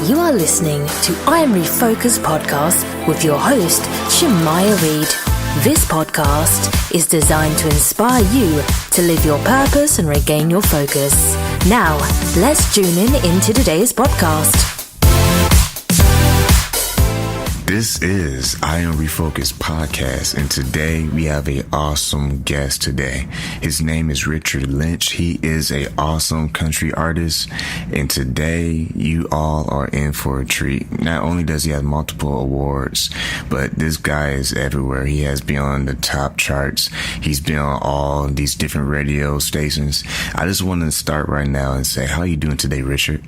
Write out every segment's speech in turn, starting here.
You are listening to I Am Refocused podcast with your host, Shemaya Reed. This podcast is designed to inspire you to live your purpose and regain your focus. Now, let's tune into today's podcast. This is I Am Refocused podcast, and today we have an awesome guest today. His name is Richard Lynch. He is an awesome country artist, and today you all are in for a treat. Not only does he have multiple awards, but this guy is everywhere. He has been on the top charts. He's been on all these different radio stations. I just want to start right now and say, how are you doing today, Richard?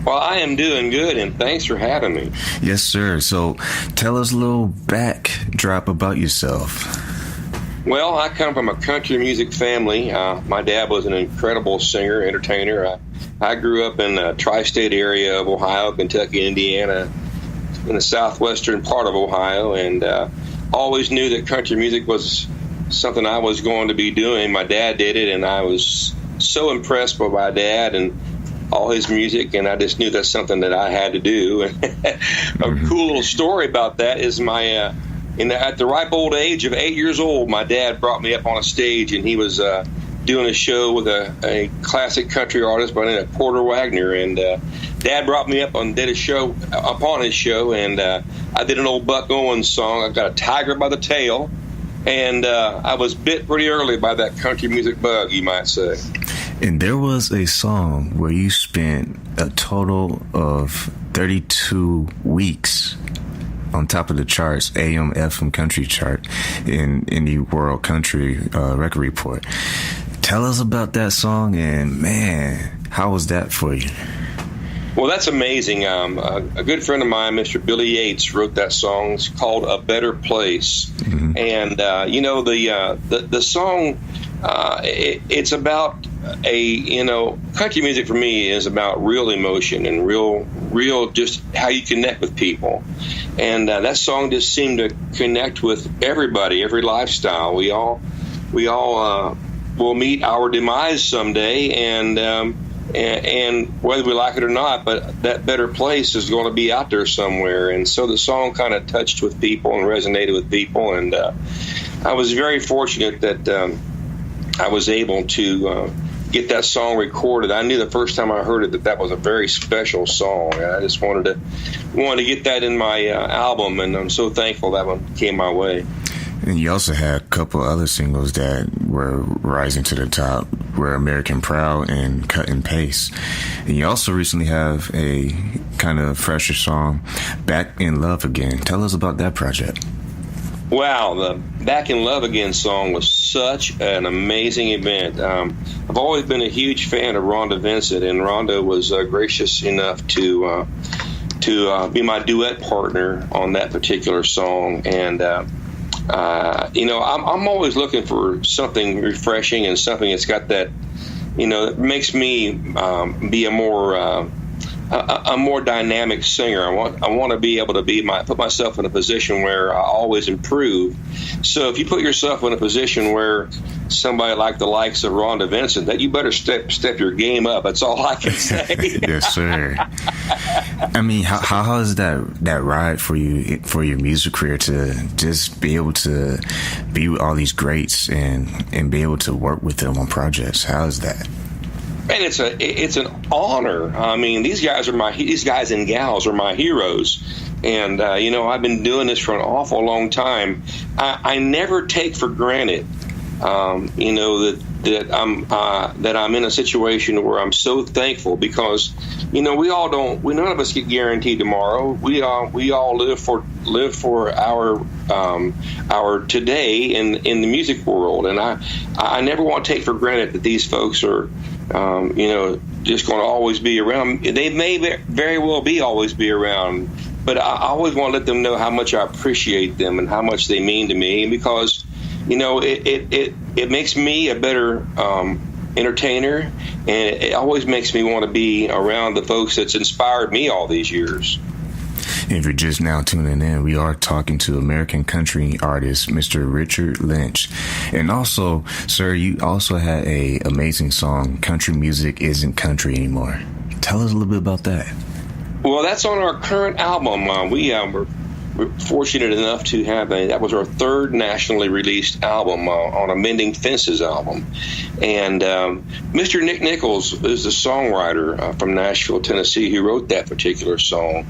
Well, I am doing good, and thanks for having me. Yes, sir. So tell us a little backdrop about yourself. Well, I come from a country music family. My dad was an incredible singer, entertainer. I grew up in the tri-state area of Ohio, Kentucky, Indiana, in the southwestern part of Ohio, and always knew that country music was something I was going to be doing. My dad did it, and I was so impressed by my dad and all his music, and I just knew that's something that I had to do. A cool little story about that is at the ripe old age of 8 years old, my dad brought me up on a stage, and he was doing a show with a classic country artist by the name of Porter Wagner, and Dad brought me up and did a show upon his show, and I did an old Buck Owens song. I got a tiger by the tail, and I was bit pretty early by that country music bug, you might say. And there was a song where you spent a total of 32 weeks on top of the charts, AM, FM country chart in IndieWorld Country Record Report. Tell us about that song, and man, how was that for you? Well, that's amazing. A good friend of mine, Mr. Billy Yates, wrote that song. It's called "A Better Place," and the song. It's about country music for me is about real emotion and real just how you connect with people. And that song just seemed to connect with everybody, every lifestyle. We all will meet our demise someday, and whether we like it or not, but that better place is going to be out there somewhere. And so the song kind of touched with people and resonated with people. And I was very fortunate that I was able to get that song recorded. I knew the first time I heard it that was a very special song. I just wanted to get that in my album, and I'm so thankful that one came my way. And you also had a couple other singles that were rising to the top, were American Proud and Cut and Paste. And you also recently have a kind of fresher song, Back in Love Again. Tell us about that project. Wow, the Back in Love Again song was such an amazing event. I've always been a huge fan of Rhonda Vincent, and Rhonda was gracious enough to be my duet partner on that particular song. And I'm always looking for something refreshing and something that's got that, that makes me be a more dynamic singer. I want to be able to put myself in a position where I always improve. So if you put yourself in a position where somebody like the likes of Rhonda Vincent, that you better step your game up. That's all I can say. Yes, sir. I mean, how is that ride for you for your music career to just be able to be with all these greats and be able to work with them on projects? How is that? And it's an honor. I mean, these guys and gals are my heroes, and I've been doing this for an awful long time. I never take for granted, that I'm in a situation where I'm so thankful, because none of us get guaranteed tomorrow. We all live for our today in the music world, and I never want to take for granted that these folks are just going to always be around. They may very well always be around, but I always want to let them know how much I appreciate them and how much they mean to me, because it makes me a better entertainer, and it always makes me want to be around the folks that's inspired me all these years. If you're just now tuning in, we are talking to American country artist Mr. Richard Lynch. And also, sir, you also had a amazing song, Country Music Isn't Country Anymore. Tell us a little bit about that. Well, that's on our current album. We're fortunate enough to have that was our third nationally released album on a Mending Fences album. And Mr. Nick Nichols is the songwriter from Nashville, Tennessee, who wrote that particular song.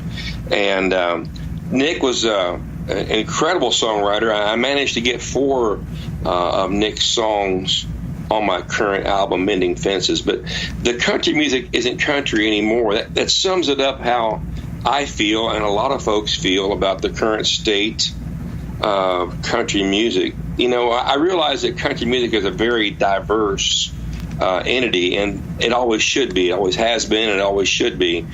And Nick was an incredible songwriter. I managed to get 4 of Nick's songs on my current album, Mending Fences. But the country music isn't country anymore. That sums it up how I feel and a lot of folks feel about the current state of country music. You know, I realize that country music is a very diverse entity, and it always should be. It always has been and it always should be.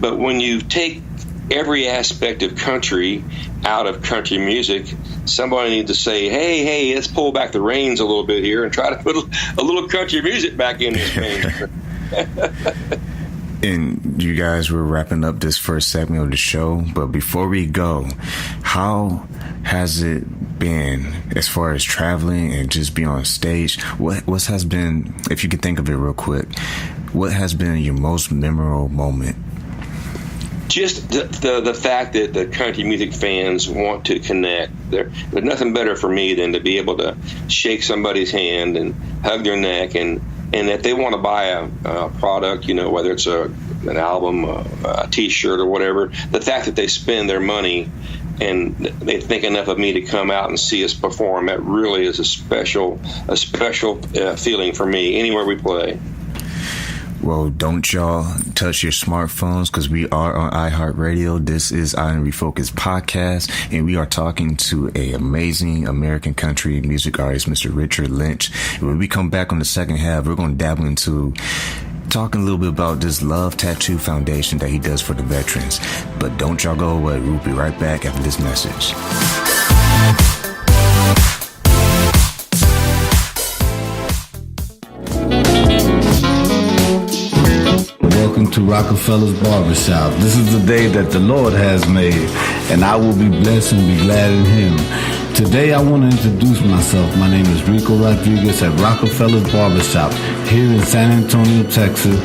But when you take every aspect of country out of country music, somebody needs to say, hey, let's pull back the reins a little bit here and try to put a little country music back in this thing. And you guys were wrapping up this first segment of the show, but before we go, how has it been as far as traveling and just being on stage? What has been, if you could think of it real quick, what has been your most memorable moment? Just the fact that the country music fans want to connect. There's nothing better for me than to be able to shake somebody's hand and hug their neck, and if they want to buy a product, you know, whether it's an album, a T-shirt, or whatever, the fact that they spend their money and they think enough of me to come out and see us perform, that really is a special feeling for me anywhere we play. Well, don't y'all touch your smartphones, because we are on iHeartRadio. This is I Am Refocused podcast, and we are talking to an amazing American country music artist, Mr. Richard Lynch. And when we come back on the second half, we're going to dabble into talking a little bit about this Love Tattoo Foundation that he does for the veterans. But don't y'all go away. We'll be right back after this message. Welcome to Rockefeller's Barbershop. This is the day that the Lord has made, and I will be blessed and be glad in Him. Today I want to introduce myself. My name is Rico Rodriguez at Rockefeller's Barbershop here in San Antonio, Texas,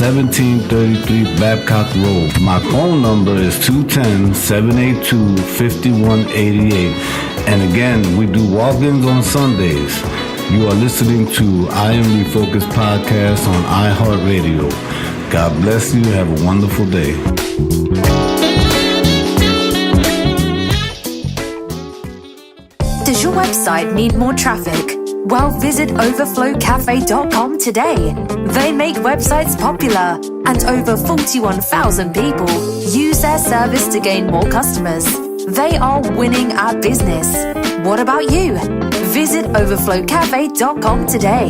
1733 Babcock Road. My phone number is 210-782-5188. And again, we do walk-ins on Sundays. You are listening to I Am Refocused podcast on iHeartRadio. God bless you. Have a wonderful day. Does your website need more traffic? Well, visit overflowcafe.com today. They make websites popular, and over 41,000 people use their service to gain more customers. They are winning at business. What about you? Visit overflowcafe.com today.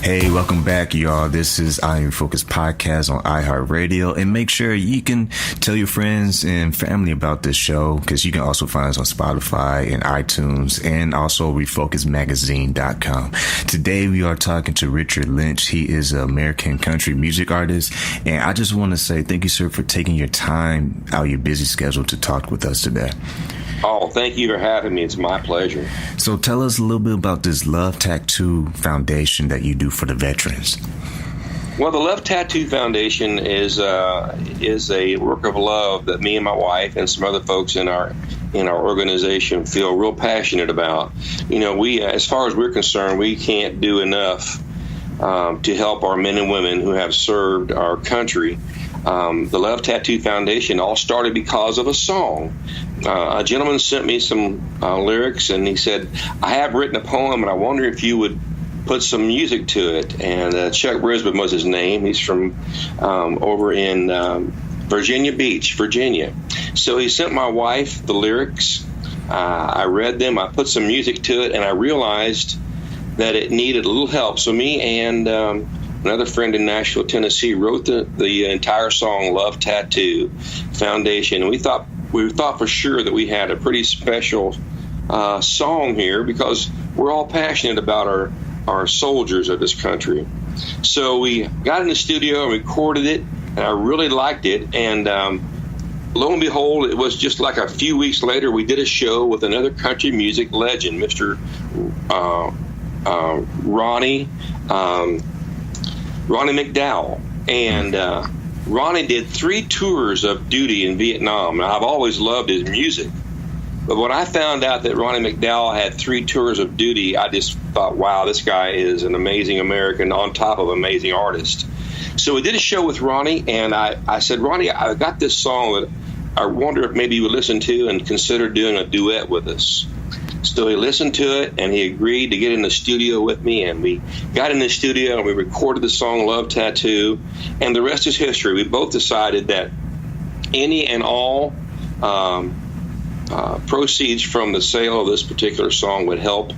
Hey, welcome back, y'all. This is I Am Focused podcast on iHeartRadio, and make sure you can tell your friends and family about this show, because you can also find us on Spotify and iTunes, and also refocusedmagazine.com. Today we are talking to Richard Lynch. He is an American country music artist, and I just want to say thank you, sir, for taking your time out of your busy schedule to talk with us today. Oh, thank you for having me. It's my pleasure. So tell us a little bit about this Love Tattoo Foundation that you do for the veterans. Well, the Love Tattoo Foundation is a work of love that me and my wife and some other folks in our organization feel real passionate about. You know, we, as far as we're concerned, we can't do enough to help our men and women who have served our country. The Love Tattoo Foundation all started because of a song. A gentleman sent me some lyrics, and he said, I have written a poem, and I wonder if you would put some music to it. And Chuck Brisbane was his name. He's from over in Virginia Beach, Virginia. So he sent my wife the lyrics. I read them. I put some music to it, and I realized that it needed a little help. So me and another friend in Nashville, Tennessee, wrote the entire song Love Tattoo Foundation. And we thought for sure that we had a pretty special song here, because we're all passionate about our soldiers of this country. So we got in the studio and recorded it, and I really liked it. And lo and behold, it was just like a few weeks later, we did a show with another country music legend, Mr. Ronnie Ronnie McDowell. And Ronnie did 3 tours of duty in Vietnam. Now, I've always loved his music. But when I found out that Ronnie McDowell had 3 tours of duty, I just thought, wow, this guy is an amazing American on top of amazing artist. So we did a show with Ronnie, and I said, Ronnie, I got this song that I wonder if maybe you would listen to and consider doing a duet with us. So he listened to it, and he agreed to get in the studio with me, and we got in the studio, and we recorded the song Love Tattoo, and the rest is history. We both decided that any and all proceeds from the sale of this particular song would help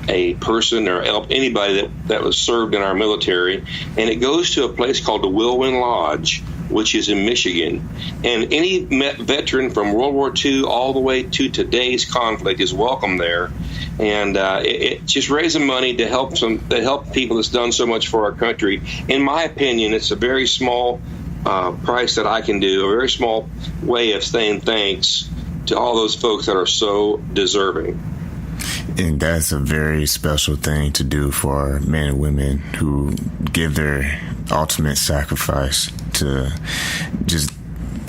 a person or help anybody that was served in our military. And it goes to a place called the Wilwyn Lodge, which is in Michigan. And any veteran from World War II all the way to today's conflict is welcome there. And it just raising money to help people that's done so much for our country. In my opinion, it's a very small price that I can do, a very small way of saying thanks to all those folks that are so deserving. And that's a very special thing to do for men and women who give their ultimate sacrifice to just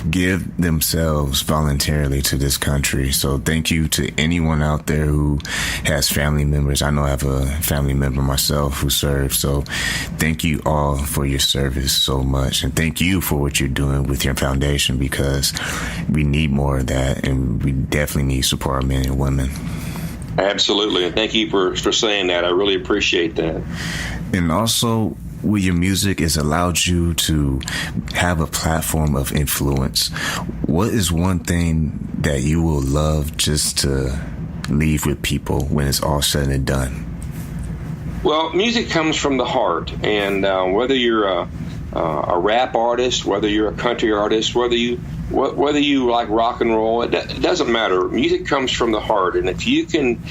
give themselves voluntarily to this country. So thank you to anyone out there who has family members. I know I have a family member myself who serves. So thank you all for your service so much. And thank you for what you're doing with your foundation, because we need more of that, and we definitely need support our men and women. Absolutely. And thank you for saying that. I really appreciate that. And also, with your music, it's allowed you to have a platform of influence. What is one thing that you will love just to leave with people when it's all said and done? Well, music comes from the heart. And whether you're a rap artist, whether you're a country artist, whether you like rock and roll, it doesn't matter. Music comes from the heart, and if you can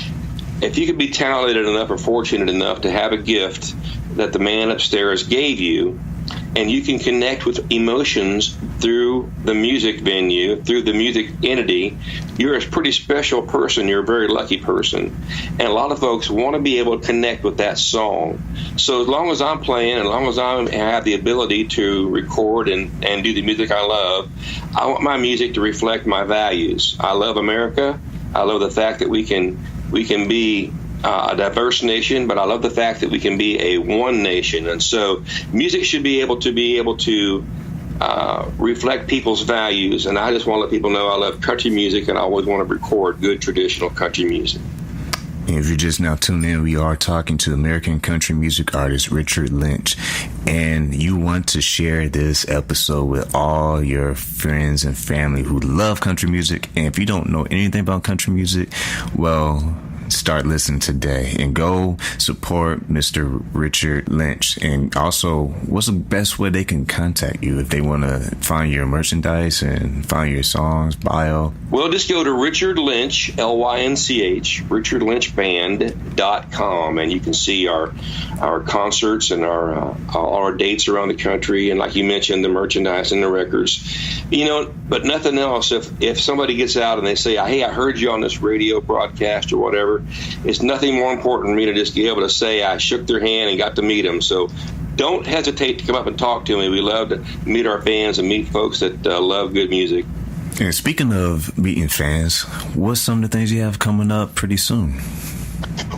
be talented enough or fortunate enough to have a gift that the man upstairs gave you, and you can connect with emotions through the music venue, through the music entity, you're a pretty special person. You're a very lucky person. And a lot of folks want to be able to connect with that song. So as long as I'm playing, as long as I have the ability to record and do the music I love, I want my music to reflect my values. I love America. I love the fact that we can be a diverse nation, but I love the fact that we can be a one nation. And so music should be able to reflect people's values. And I just want to let people know I love country music, and I always want to record good traditional country music. And if you're just now tuning in, we are talking to American country music artist Richard Lynch. And you want to share this episode with all your friends and family who love country music. And if you don't know anything about country music, well, start listening today and go support Mr. Richard Lynch. And also, what's the best way they can contact you if they want to find your merchandise and find your songs, bio? Well, just go to Richard Lynch, Lynch, richardlynchband.com, and you can see our concerts and all our dates around the country, and like you mentioned, the merchandise and the records. But nothing else. If somebody gets out and they say, hey, I heard you on this radio broadcast or whatever, it's nothing more important for me to just be able to say I shook their hand and got to meet them. So don't hesitate to come up and talk to me. We love to meet our fans and meet folks that love good music. And speaking of meeting fans, what's some of the things you have coming up pretty soon?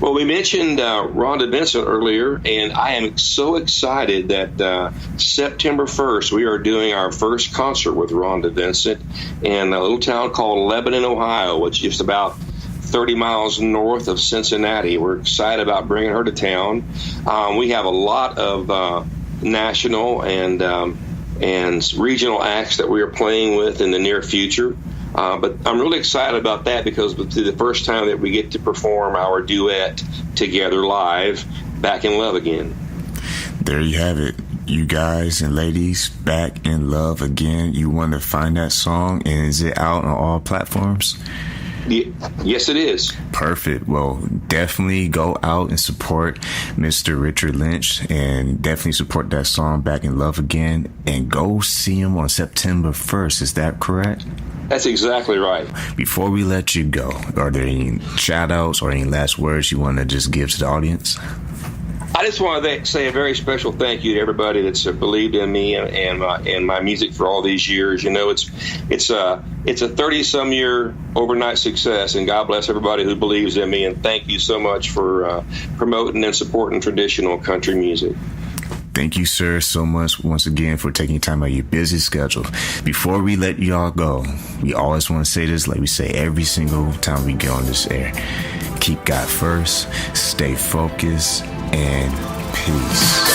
Well, we mentioned Rhonda Vincent earlier, and I am so excited that September 1st, we are doing our first concert with Rhonda Vincent in a little town called Lebanon, Ohio, which is just about 30 miles north of Cincinnati. We're excited about bringing her to town. We have a lot of national and regional acts that we are playing with in the near future. But I'm really excited about that because it's the first time that we get to perform our duet together live, Back in Love Again. There you have it. You guys and ladies, Back in Love Again. You want to find that song, and is it out on all platforms? Yes, it is. Perfect. Well, definitely go out and support Mr. Richard Lynch, and definitely support that song Back in Love Again, and go see him on September 1st. Is that correct? That's exactly right. Before we let you go, are there any shout outs or any last words you want to just give to the audience? I just want to say a very special thank you to everybody that's believed in me and my music for all these years. You know, it's a 30-some year overnight success, and God bless everybody who believes in me. And thank you so much for promoting and supporting traditional country music. Thank you, sir, so much once again for taking time out of your busy schedule. Before we let y'all go, we always want to say this like we say every single time we get on this air. Keep God first, stay focused, and peace.